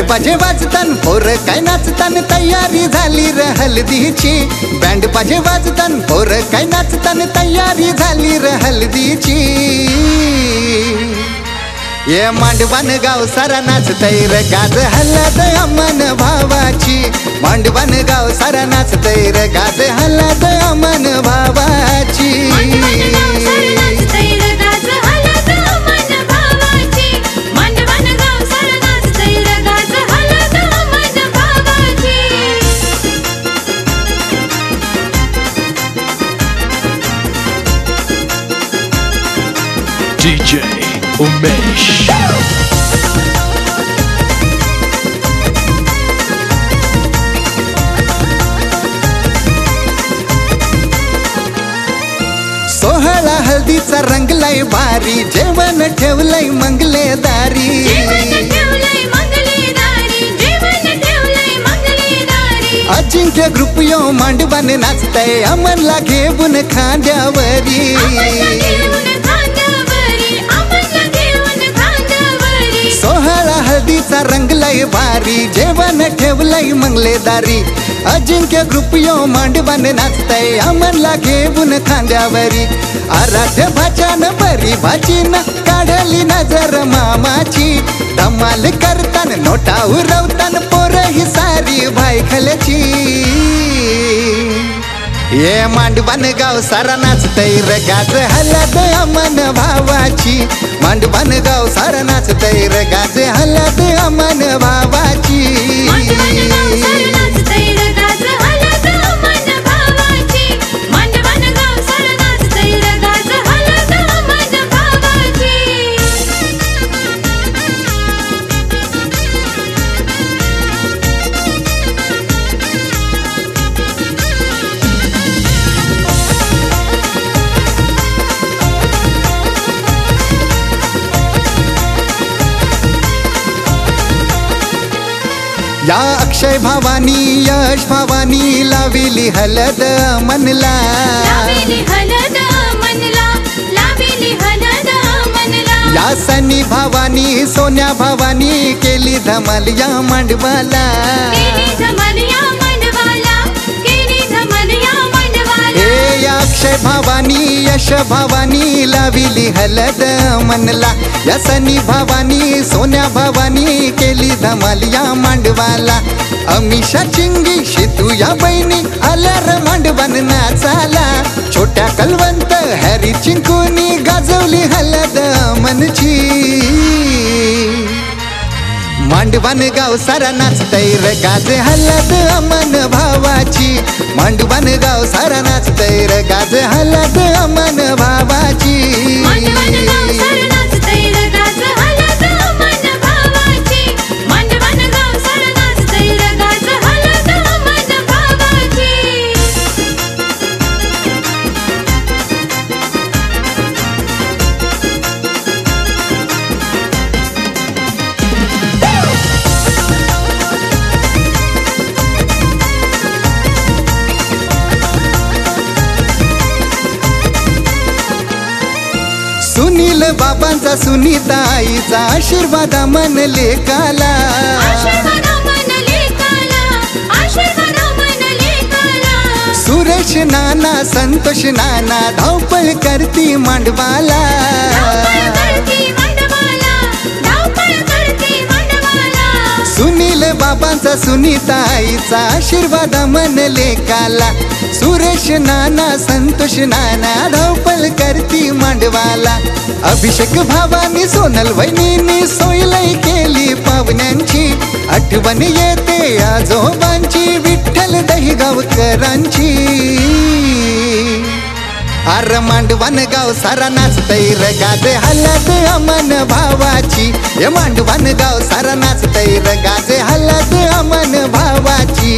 बाजे वाजतान पोर काय नाचतान तयारी झाली र हल्दीची बँड बाजे वाजतान पोर काय नाचतान तयारी झाली र हल्दीची ये मांडवान गाव सारा नाचतय र गाज हलद अमन भावाची मांडवान गाव सारा नाचतय र गाज हलद अमन भावाची DJ Umesh. सोहळा हळदीचा रंगलाय भारी जेवण ठेवलंय मंगलेदारी अजिंक्य ग्रुप यो मांडवान नाचतय अमनला घेऊन खांद्यावरी सोहळा हळदीचा रंगलाय भारी जेवण ठेवलंय मंगलेदारी अजिंक्य ग्रुप यो मांडवान नाचतय अमनला घेऊन खांद्यावरी आराध्य भाच्यान बरी भाचीन काढली नजर मामाची धमाल करतान नोटा उरवतान पोर ही सारी भायखल्याची ये मांडवान गाव सारा नाचतय र गाज हलद अमन भावाची मांडवान गाव सारा नाचतय र गाज हलद अमन भावाची या अक्षय भावानी यश भावानी लाविली हलद मनला या सनी भावानी सोन्या भावानी केली धमाल या मांडवाला हे या अक्षय भावानी यश भावानी लाविली हलद मनला या सनी भावानी सोन्या भावानी केली धमाल या मांडवाला अमिषा चिंगी शितू या बहिणी आल्या र मांडवान नाचाला छोट्या कलवंत हॅरी चिंकुनी गाजवली हलद मनची मांडवान गाव सारा नाचतय र गाज हलद अमन भावाची मांडवान गाव सारा नाचतय र गाज हलद अमन भावाची सुनील बाबांचा सुनीता आईचा आशीर्वाद मन लेकाला सुरेश नाना संतोष नाना धावपळ करती मांडवाला सुनील बाबांचा सुनीता आईचा आशीर्वाद मन लेकाला सुरेश नाना संतोष नाना धावपळ करती मांडवाला अभिषेक भावानी सोनल वहिनीनी सोयलई केली पाहुण्यांची आठवण येते आजोबांची विठ्ठल दहीगावकरांची अर मांडवान गाव सारा नाचतय र गाज हलद अमन भावाची ये मांडवान गाव सारा नाचतय र गाज हलद अमन भावाची।